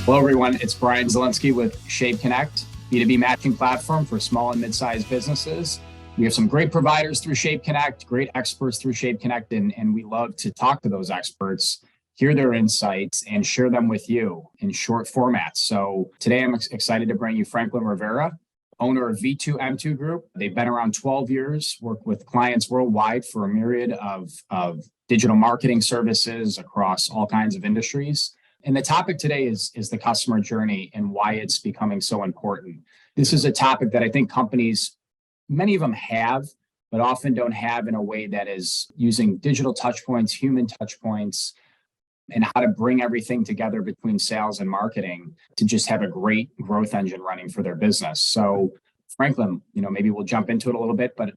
Hello, everyone. It's Brian Zielinski with Shape Connect, B2B matching platform for small and mid-sized businesses. We have some great providers through Shape Connect, great experts through Shape Connect, and we love to talk to those experts, hear their insights, and share them with you in short formats. So today I'm excited to bring you Franklin Rivera, owner of V2M2 Group. They've been around 12 years, work with clients worldwide for a myriad of digital marketing services across all kinds of industries. And the topic today is the customer journey and why it's becoming so important. This is a topic that I think companies, many of them have, but often don't have in a way that is using digital touch points, human touch points, and how to bring everything together between sales and marketing to just have a great growth engine running for their business. So Franklin, maybe we'll jump into it a little bit, but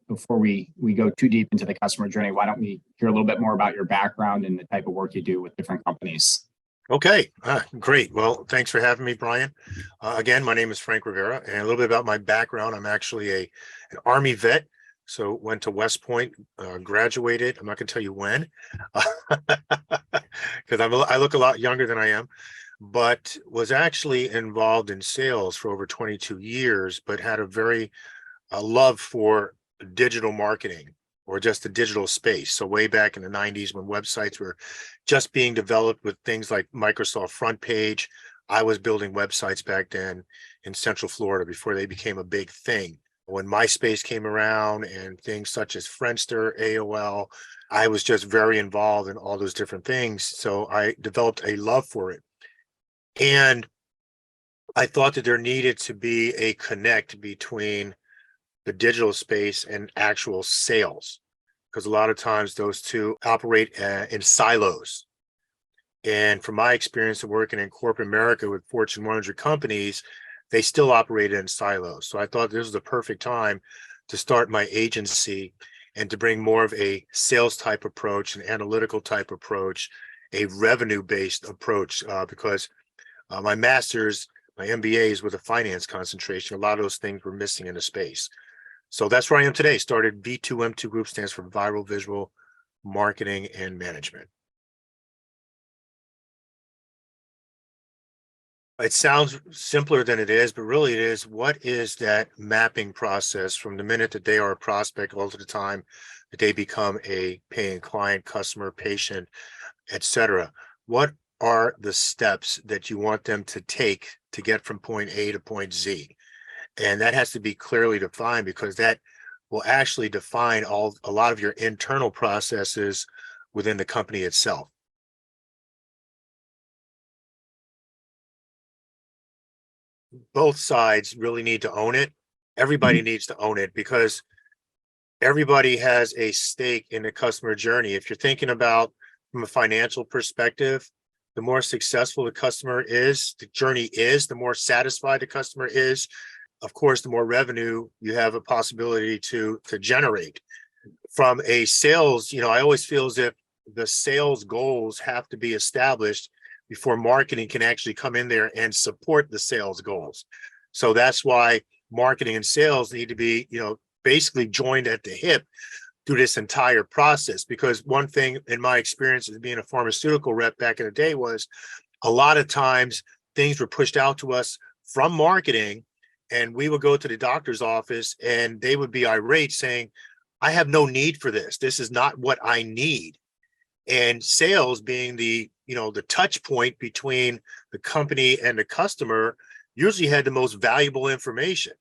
before we go too deep into the customer journey, why don't we hear a little bit more about your background and the type of work you do with different companies? Okay, great. Well, thanks for having me, Brian. Again, my name is Frank Rivera, and a little bit about my background. I'm actually an Army vet, so went to West Point, graduated. I'm not going to tell you when, because I look a lot younger than I am, but was actually involved in sales for over 22 years, but had a love for digital marketing, or just the digital space. So way back in the 90s when websites were just being developed with things like Microsoft Front Page, I was building websites back then in Central Florida before they became a big thing. When MySpace came around and things such as Friendster, AOL, I was just very involved in all those different things. So I developed a love for it. And I thought that there needed to be a connect between the digital space and actual sales, because a lot of times those two operate in silos. And from my experience of working in corporate America with Fortune 100 companies, they still operate in silos. So I thought this was the perfect time to start my agency and to bring more of a sales type approach, an analytical type approach, a revenue-based approach, because my master's, my MBA is with a finance concentration. A lot of those things were missing in the space. So that's where I am today. Started V2M2 Group, stands for Viral Visual Marketing and Management. It sounds simpler than it is, but really it is, what is that mapping process from the minute that they are a prospect all to the time that they become a paying client, customer, patient, etc. What are the steps that you want them to take to get from point A to point Z? And that has to be clearly defined, because that will actually define a lot of your internal processes within the company itself. Both sides really need to own it. Everybody needs to own it, because everybody has a stake in the customer journey. If you're thinking about from a financial perspective, the more successful the customer is, the journey is, the more satisfied the customer is, of course, the more revenue you have a possibility to generate. From a sales, I always feel as if the sales goals have to be established before marketing can actually come in there and support the sales goals. So that's why marketing and sales need to be, basically joined at the hip through this entire process. Because one thing in my experience as being a pharmaceutical rep back in the day was a lot of times things were pushed out to us from marketing, and we would go to the doctor's office and they would be irate saying, I have no need for this. This is not what I need. And sales, being the touch point between the company and the customer, usually had the most valuable information.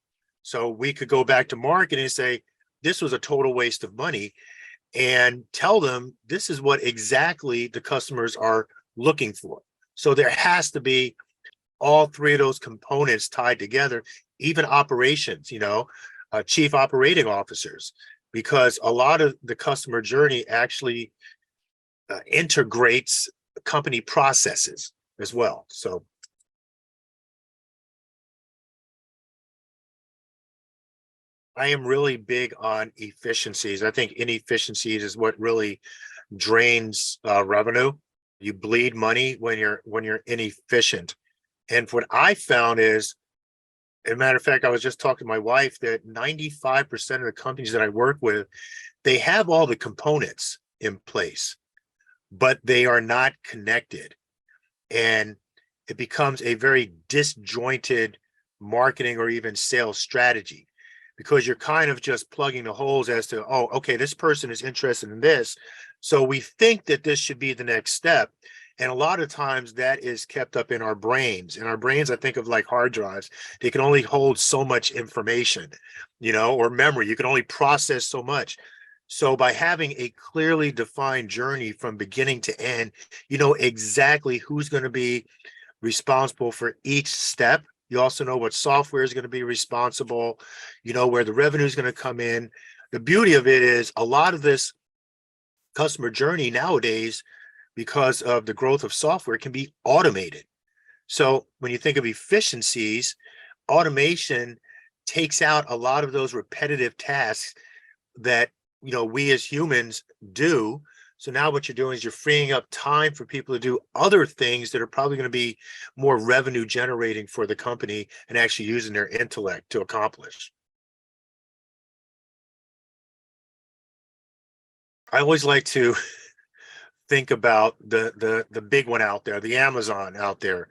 So we could go back to marketing and say, this was a total waste of money, and tell them this is what exactly the customers are looking for. So there has to be all three of those components tied together, even operations, chief operating officers, because a lot of the customer journey actually integrates company processes as well. So I am really big on efficiencies. I think inefficiencies is what really drains revenue. You bleed money when you're inefficient. And what I found is, as a matter of fact, I was just talking to my wife that 95% of the companies that I work with, they have all the components in place, but they are not connected. And it becomes a very disjointed marketing or even sales strategy, because you're kind of just plugging the holes as to, oh, okay, this person is interested in this, so we think that this should be the next step. And a lot of times that is kept up in our brains. In our brains, I think of like hard drives. They can only hold so much information, or memory. You can only process so much. So by having a clearly defined journey from beginning to end, you know exactly who's going to be responsible for each step. You also know what software is going to be responsible, where the revenue is going to come in. The beauty of it is a lot of this customer journey nowadays, because of the growth of software, can be automated. So when you think of efficiencies, automation takes out a lot of those repetitive tasks that we as humans do. So now what you're doing is you're freeing up time for people to do other things that are probably going to be more revenue generating for the company, and actually using their intellect to accomplish. I always like to think about the big one out there, the Amazon out there.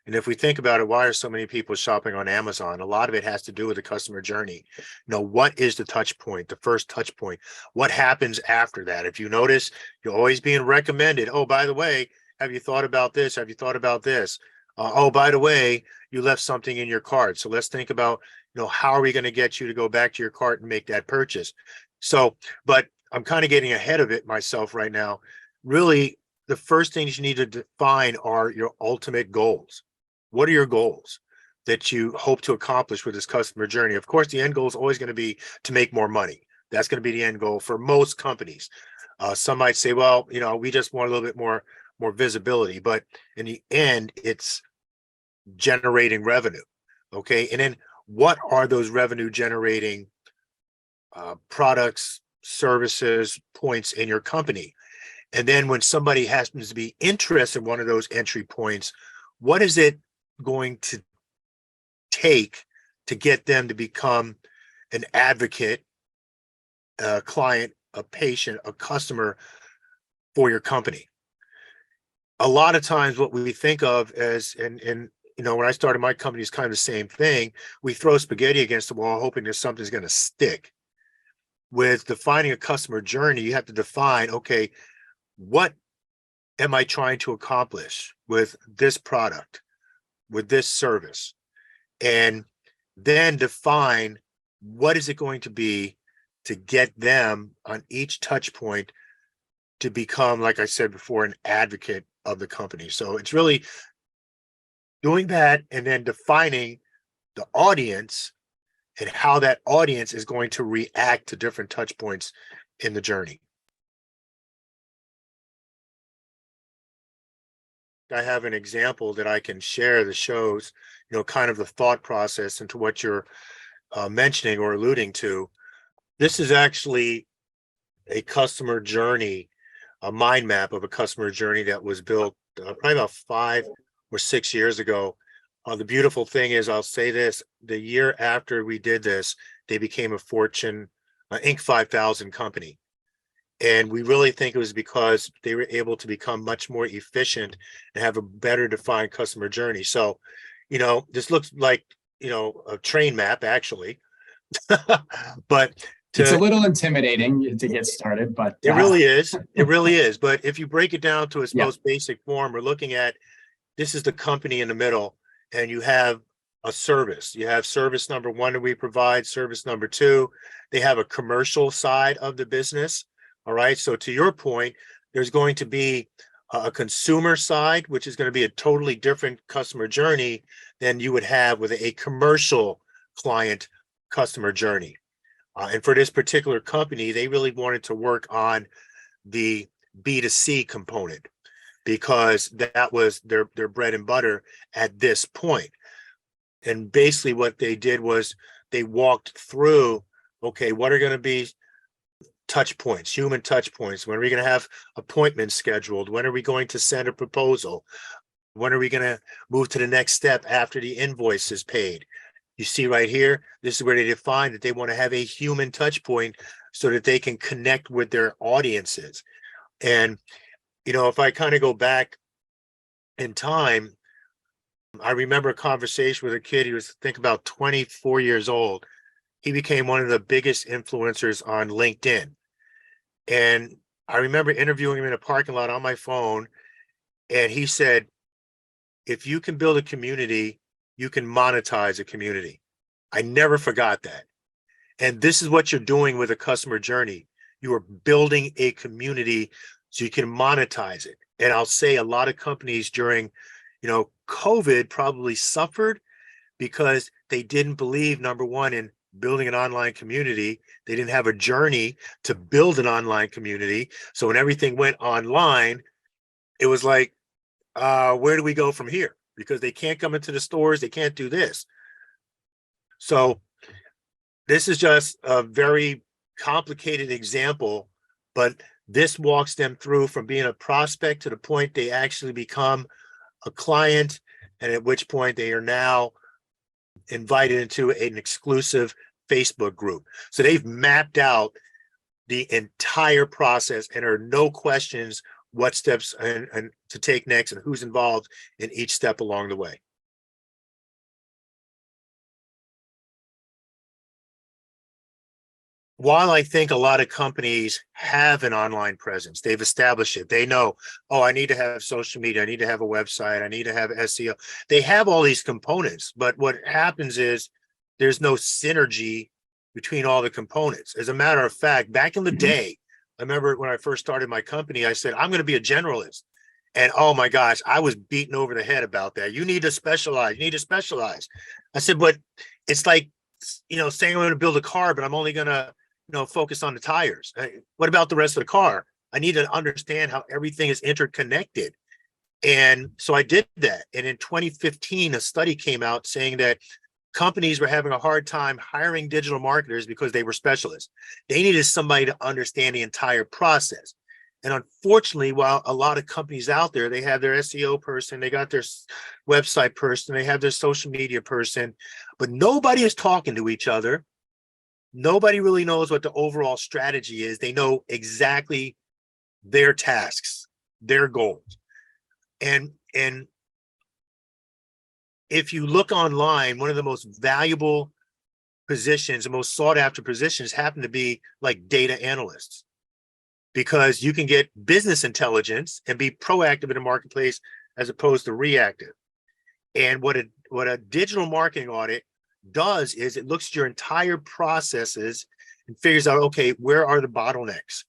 And if we think about it, why are so many people shopping on Amazon? A lot of it has to do with the customer journey. What is the touch point, the first touch point? What happens after that? If you notice, you're always being recommended. Oh, by the way, have you thought about this? Have you thought about this? Oh, by the way, you left something in your cart. So let's think about, how are we going to get you to go back to your cart and make that purchase? So, but I'm kind of getting ahead of it myself right now. Really, the first things you need to define are your ultimate goals. What are your goals that you hope to accomplish with this customer journey? Of course, the end goal is always going to be to make more money. That's going to be the end goal for most companies. Some might say, well, we just want a little bit more visibility, but in the end, it's generating revenue. Okay. And then what are those revenue generating products, services, points in your company? And then when somebody happens to be interested in one of those entry points, what is it going to take to get them to become an advocate, a client, a patient, a customer for your company? A lot of times what we think of as, and when I started my company, is kind of the same thing. We throw spaghetti against the wall hoping that something's going to stick. With defining a customer journey, you have to define, okay, what am I trying to accomplish with this product, with this service? And then define what is it going to be to get them on each touch point to become, like I said before, an advocate of the company. So it's really doing that, and then defining the audience and how that audience is going to react to different touch points in the journey. I have an example that I can share that shows, kind of the thought process into what you're mentioning or alluding to. This is actually a customer journey, a mind map of a customer journey that was built probably about 5 or 6 years ago. The beautiful thing is, I'll say this, the year after we did this, they became a Fortune Inc. 5000 company. And we really think it was because they were able to become much more efficient and have a better defined customer journey. So, this looks like, a train map actually, but it's a little intimidating to get started, but it really is. It really is. But if you break it down to its yeah. most basic form, we're looking at, this is the company in the middle, and you have a service. You have service number one that we provide, service number two. They have a commercial side of the business. All right. So to your point, there's going to be a consumer side, which is going to be a totally different customer journey than you would have with a commercial client customer journey. And for this particular company, they really wanted to work on the B2C component, because that was their bread and butter at this point. And basically what they did was they walked through, okay, what are going to be touch points, human touch points? When are we going to have appointments scheduled? When are we going to send a proposal? When are we going to move to the next step after the invoice is paid? You see right here, this is where they define that they want to have a human touch point so that they can connect with their audiences. And, if I kind of go back in time, I remember a conversation with a kid. He was, I think, about 24 years old. He became one of the biggest influencers on LinkedIn. And I remember interviewing him in a parking lot on my phone. And he said, if you can build a community, you can monetize a community. I never forgot that. And this is what you're doing with a customer journey. You are building a community so you can monetize it. And I'll say a lot of companies during, COVID probably suffered because they didn't believe, number one, in building an online community. They didn't have a journey to build an online community. So when everything went online, it was like, where do we go from here? Because they can't come into the stores, they can't do this. So this is just a very complicated example, but this walks them through from being a prospect to the point they actually become a client, and at which point they are now invited into an exclusive Facebook group. So they've mapped out the entire process, and there are no questions what steps and to take next and who's involved in each step along the way. While I think a lot of companies have an online presence, they've established it. They know, oh, I need to have social media, I need to have a website, I need to have SEO. They have all these components, but what happens is there's no synergy between all the components. As a matter of fact, back in the day, I remember when I first started my company, I said, I'm going to be a generalist. And oh my gosh, I was beaten over the head about that. You need to specialize. You need to specialize. I said, but it's like, saying I'm going to build a car, but I'm only going to, focus on the tires. What about the rest of the car? I need to understand how everything is interconnected. And so I did that. And in 2015, a study came out saying that companies were having a hard time hiring digital marketers because they were specialists. They needed somebody to understand the entire process. And unfortunately, while a lot of companies out there, they have their SEO person, they got their website person, they have their social media person, but nobody is talking to each other. Nobody really knows what the overall strategy is. They know exactly their tasks, their goals. And if you look online, one of the most valuable positions, the most sought after positions happen to be like data analysts, because you can get business intelligence and be proactive in the marketplace as opposed to reactive. And what a digital marketing audit does is it looks at your entire processes and figures out, okay, where are the bottlenecks?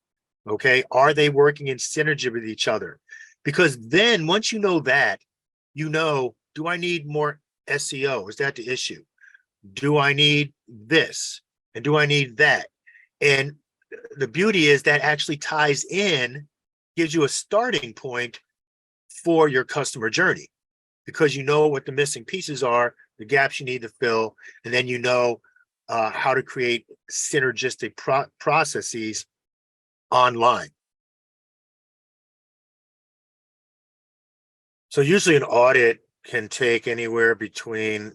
Okay, are they working in synergy with each other? Because then once you know that, do I need more SEO? Is that the issue? Do I need this? And do I need that? And the beauty is that actually ties in, gives you a starting point for your customer journey, because you know what the missing pieces are, the gaps you need to fill, and then how to create synergistic processes online. So usually an audit can take anywhere between,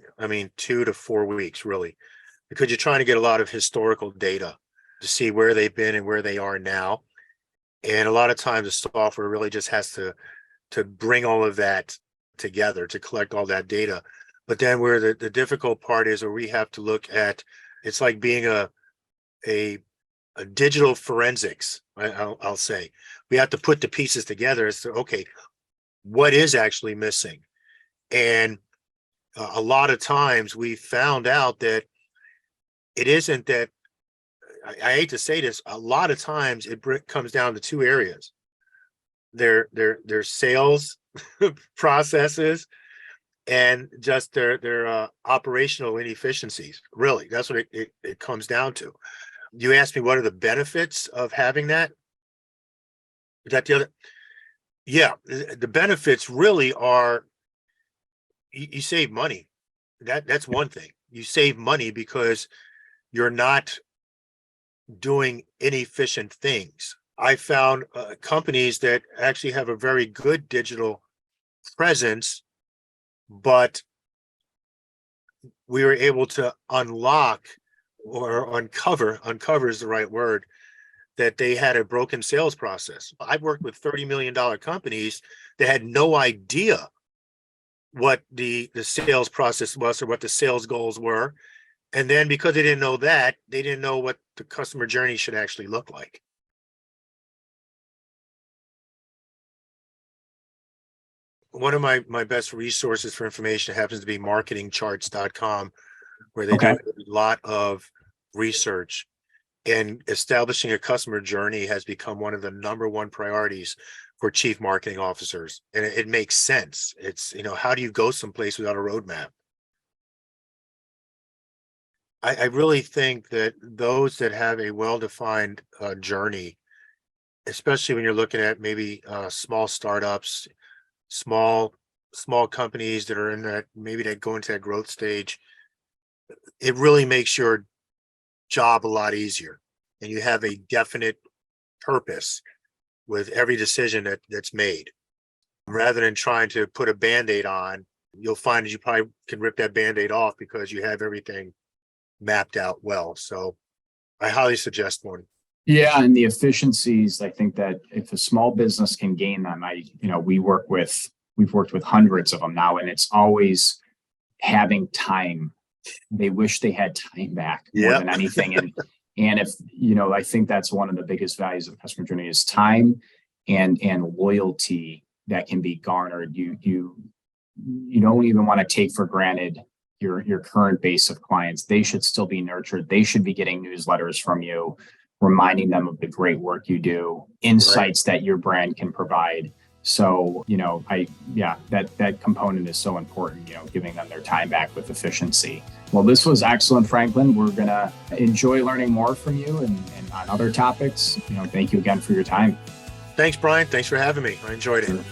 2 to 4 weeks, really, because you're trying to get a lot of historical data to see where they've been and where they are now. And a lot of times the software really just has to bring all of that together, to collect all that data. But then where the difficult part is, where we have to look at, it's like being a digital forensics. I'll say we have to put the pieces together as to, okay, what is actually missing. And a lot of times we found out that it isn't that, I hate to say this, a lot of times it comes down to two areas. Their sales processes and just their operational inefficiencies. Really, that's what it comes down to. You asked me what are the benefits of having that? Is that the other? Yeah, the benefits really are, you save money. That's one thing. You save money because you're not doing inefficient things. I found companies that actually have a very good digital presence, but we were able to unlock or uncover is the right word, that they had a broken sales process. I've worked with $30 million companies that had no idea what the sales process was or what the sales goals were. And then because they didn't know that, they didn't know what the customer journey should actually look like. One of my best resources for information happens to be marketingcharts.com, where they do Okay. a lot of research, and establishing a customer journey has become one of the number one priorities for chief marketing officers. And it makes sense. It's, how do you go someplace without a roadmap? I really think that those that have a well-defined journey, especially when you're looking at maybe small startups, small small companies that are in that, maybe that go into that growth stage, it really makes your job a lot easier, and you have a definite purpose with every decision that's made. Rather than trying to put a band-aid on, you'll find that you probably can rip that band-aid off because you have everything mapped out well. So I highly suggest one. Yeah, and the efficiencies, I think that if a small business can gain them, we've worked with hundreds of them now, and it's always having time. They wish they had time back more Yeah, than anything. And if, I think that's one of the biggest values of customer journey is time and loyalty that can be garnered. You don't even want to take for granted your current base of clients. They should still be nurtured. They should be getting newsletters from you, reminding them of the great work you do, insights that your brand can provide. So, that component is so important, giving them their time back with efficiency. Well, this was excellent, Franklin. We're going to enjoy learning more from you and on other topics. Thank you again for your time. Thanks, Brian. Thanks for having me. I enjoyed it. Sure.